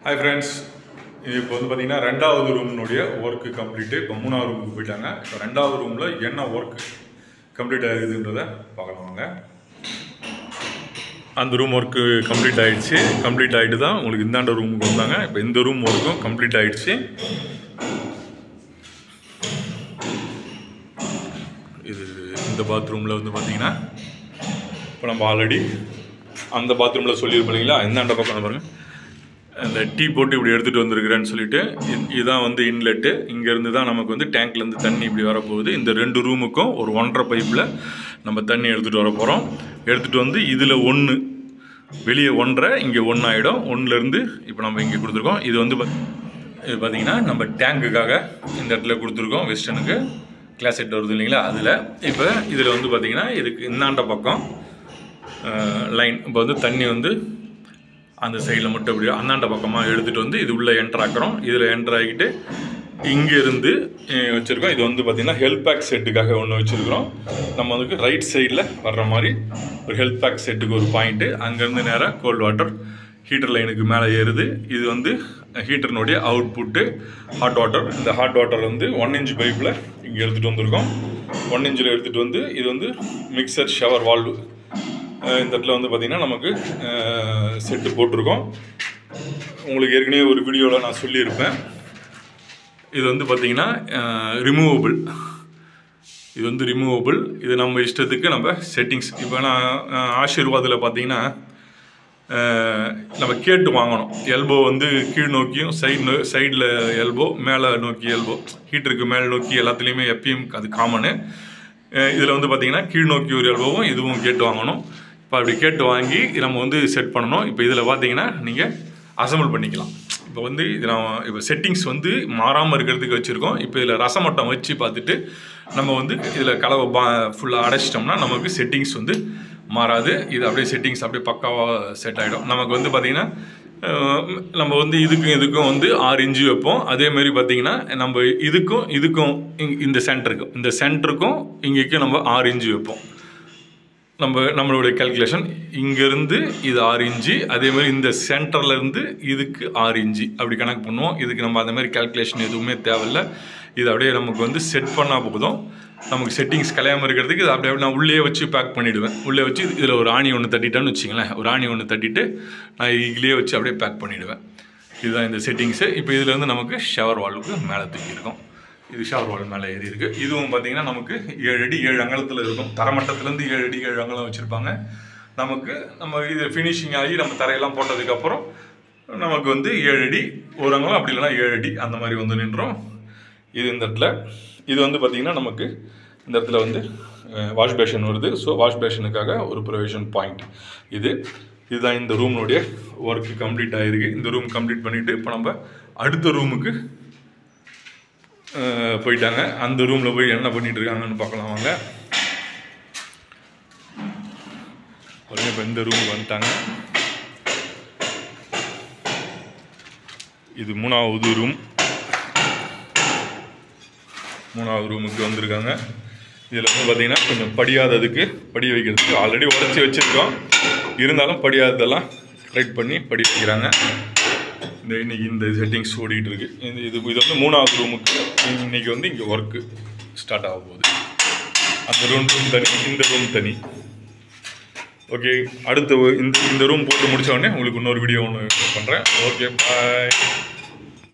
Hi friends, இப்போ வந்து பாத்தீங்கன்னா ரெண்டாவது ரூம்னுடைய வர்க் கம்ப்ளீட். இப்போ மூணாவது ரூமுக்கு போயிட்டாங்க. இப்போ ரெண்டாவது ரூம்ல என்ன வர்க் கம்ப்ளீட் ஆயிருக்குன்றத பார்க்கலாம் வாங்க. அந்த ரூம் வர்க் கம்ப்ளீட் ஆயிடுச்சு. கம்ப்ளீட் ஆயிட்டு தான் உங்களுக்கு இந்தாண்ட ரூமுக்கு வந்தாங்க. இப்போ இந்த ரூம் வர்க்கும் கம்ப்ளீட் ஆயிடுச்சு. இது இந்த பாத்ரூம்ல வந்து பாத்தீங்கன்னா இப்போ நம்ம ஆல்ரெடி அந்த பாத்ரூம்ல சொல்லியிருப்போம் இல்லைங்களா, இந்தாண்ட பக்கம் பாருங்க, அந்த டீ போட்டு இப்படி எடுத்துகிட்டு வந்திருக்கிறேன்னு சொல்லிட்டு இதுதான் வந்து இன்லெட்டு. இங்கேருந்து தான் நமக்கு வந்து டேங்க்லேருந்து தண்ணி இப்படி வரப்போகுது. இந்த ரெண்டு ரூமுக்கும் ஒரு 1.5 பைப்பில் நம்ம தண்ணி எடுத்துகிட்டு வர போகிறோம். எடுத்துகிட்டு வந்து இதில் 1 வெளியே 1.5 இங்கே 1 ஆகிடும். 1லேருந்து இப்போ நம்ம இங்கே கொடுத்துருக்கோம். இது வந்து இது பார்த்திங்கன்னா நம்ம டேங்குக்காக இந்த இடத்துல கொடுத்துருக்கோம். வெஸ்டர்னுக்கு கிளாஸ் செட் வருது இல்லைங்களா, அதில் இப்போ இதில் வந்து பார்த்திங்கன்னா இதுக்கு இந்தாண்ட பக்கம் லைன் இப்போ வந்து தண்ணி வந்து அந்த சைடில் மட்டும் அப்படியே அந்தாண்ட பக்கமாக எடுத்துகிட்டு வந்து இது உள்ளே என்டர் ஆக்கிறோம். இதில் என்டர் ஆகிட்டு இங்கேருந்து வச்சுருக்கோம். இது வந்து பார்த்திங்கன்னா ஹெல்த் பேக் செட்டுக்காக ஒன்று வச்சுருக்கிறோம். நம்ம வந்து ரைட் சைடில் வர்ற மாதிரி ஒரு ஹெல்த் பேக் செட்டுக்கு ஒரு பாயிண்ட்டு. அங்கேருந்து நேராக கோல்டு வாட்டர் ஹீட்டர் லைனுக்கு மேலே ஏறுது. இது வந்து ஹீட்டர்னுடைய அவுட்புட்டு ஹாட் வாட்டர். இந்த ஹாட் வாட்டர் வந்து 1 இன்ச் பைப்பில் இங்கே எடுத்துகிட்டு வந்திருக்கோம். 1 இன்ச்சில் எடுத்துகிட்டு வந்து இது வந்து மிக்சர் ஷவர் வால்வு. இந்த இடத்துல வந்து பார்த்திங்கன்னா நமக்கு செட்டு போட்டிருக்கோம். உங்களுக்கு ஏற்கனவே ஒரு வீடியோவில் நான் சொல்லியிருப்பேன். இது வந்து பார்த்திங்கன்னா ரிமூவபிள். இது வந்து ரிமூவபிள். இது நம்ம இஷ்டத்துக்கு நம்ம செட்டிங்ஸ். இப்போ நான் ஆசீர்வாதில் பார்த்திங்கன்னா நம்ம கேட்டு வாங்கணும். எல்போ வந்து கீழ் நோக்கியும் சைடில் எல்போ மேலே நோக்கி எல்போ, ஹீட்டருக்கு மேலே நோக்கி எல்லாத்துலேயுமே எப்பயும் அது காமனு. இதில் வந்து பார்த்திங்கன்னா கீழ் நோக்கி ஒரு எல்போவும் இதுவும் கேட்டு வாங்கணும். இப்போ அப்படி கேட்டு வாங்கி நம்ம வந்து செட் பண்ணணும். இப்போ இதில் பார்த்தீங்கன்னா நீங்கள் அசம்பிள் பண்ணிக்கலாம். இப்போ வந்து இது நான் இப்போ செட்டிங்ஸ் வந்து மாறாமல் இருக்கிறதுக்கு வச்சுருக்கோம். இப்போ இதில் ரசமட்டம் வச்சு பார்த்துட்டு நம்ம வந்து இதில் கலவை ஃபுல்லாக அடைச்சிட்டோம்னா நமக்கு செட்டிங்ஸ் வந்து மாறாது. இது அப்படியே செட்டிங்ஸ் அப்படியே பக்காவாக செட் ஆகிடும். நமக்கு வந்து பார்த்திங்கன்னா நம்ம வந்து இதுக்கும் வந்து 6 இன்ச்சு வைப்போம். அதேமாரி பார்த்திங்கன்னா நம்ம இதுக்கும் இந்த சென்டருக்கும் இங்கேக்கும் நம்ம 6 இன்ச்சு வைப்போம். நம்மளுடைய கேல்குலேஷன் இங்கேருந்து இது 6 இன்ச்சு, அதேமாதிரி இந்த சென்டர்லேருந்து இதுக்கு 6 இன்ச்சு அப்படி கணக்கு பண்ணுவோம். இதுக்கு நம்ம அந்த மாதிரி கேல்குலேஷன் எதுவுமே தேவையில்லை. இது அப்படியே நமக்கு வந்து செட் பண்ணால் போதும். நமக்கு செட்டிங்ஸ் கலையாமல் இருக்கிறதுக்கு இது அப்படியே நான் உள்ளே வச்சு பேக் பண்ணிவிடுவேன். உள்ளே வச்சு இதில் ஒரு ஆணி ஒன்று தட்டிட்டான்னு வச்சிங்களேன், ஒரு ஆணி ஒன்று தட்டிட்டு நான் இதுலேயே வச்சு அப்படியே பேக் பண்ணிவிடுவேன். இதுதான் இந்த செட்டிங்ஸு. இப்போ இதில் வந்து நமக்கு ஷவர் வால்வுக்கு மேலே தூக்கியிருக்கோம். இது ஷவர் வால் மேலே ஏறி இருக்குது. இதுவும் பார்த்திங்கன்னா நமக்கு 7 அடி 7 அங்கலத்தில் இருக்கும். தரமட்டத்துலேருந்து 7 அடி 7 அங்கலம் வச்சுருப்பாங்க. நம்ம இது ஃபினிஷிங் ஆகி நம்ம தரையெல்லாம் போட்டதுக்கப்புறம் நமக்கு வந்து 7 அடி ஒரு அங்கலம், அப்படி இல்லைனா 7 அடி அந்த மாதிரி வந்து நின்றோம். இது இந்த இடத்துல இது வந்து பார்த்திங்கன்னா நமக்கு இந்த இடத்துல வந்து வாஷ் பேஷன் வருது. ஸோ வாஷ் பேஷனுக்காக ஒரு ப்ரொவிஷன் பாயிண்ட். இதுதான் இந்த ரூம்னுடைய ஒர்க் கம்ப்ளீட் ஆகிருக்கு. இந்த ரூம் கம்ப்ளீட் பண்ணிவிட்டு இப்போ நம்ம அடுத்த ரூமுக்கு போயிட்டாங்க. அந்த ரூமில் போய் என்ன பண்ணிகிட்டு இருக்காங்கன்னு பார்க்கலாம் வாங்க. இப்போ இந்த ரூமுக்கு வந்துட்டாங்க. இது மூணாவது ரூமுக்கு வந்திருக்காங்க. இதில் வந்து பார்த்திங்கன்னா கொஞ்சம் படி வைக்கிறதுக்கு ஆல்ரெடி உடச்சி வச்சுருக்கோம். இருந்தாலும் படியாததெல்லாம் ரைட் பண்ணி படி வைக்கிறாங்க. இன்றைக்கி இந்த செட்டிங்ஸ் ஓடிக்கிட்டு இருக்குது. இது வந்து மூணாவது ரூமுக்கு இன்றைக்கி வந்து இங்கே ஒர்க்கு ஸ்டார்ட் ஆக போகுது. அந்த ரூம் தனி, இந்த ரூம் தனி. ஓகே, அடுத்து இந்த ரூம் போட்டு முடித்த உடனே உங்களுக்கு இன்னொரு வீடியோ ஒன்று பண்ணுறேன். ஓகே, பாய்.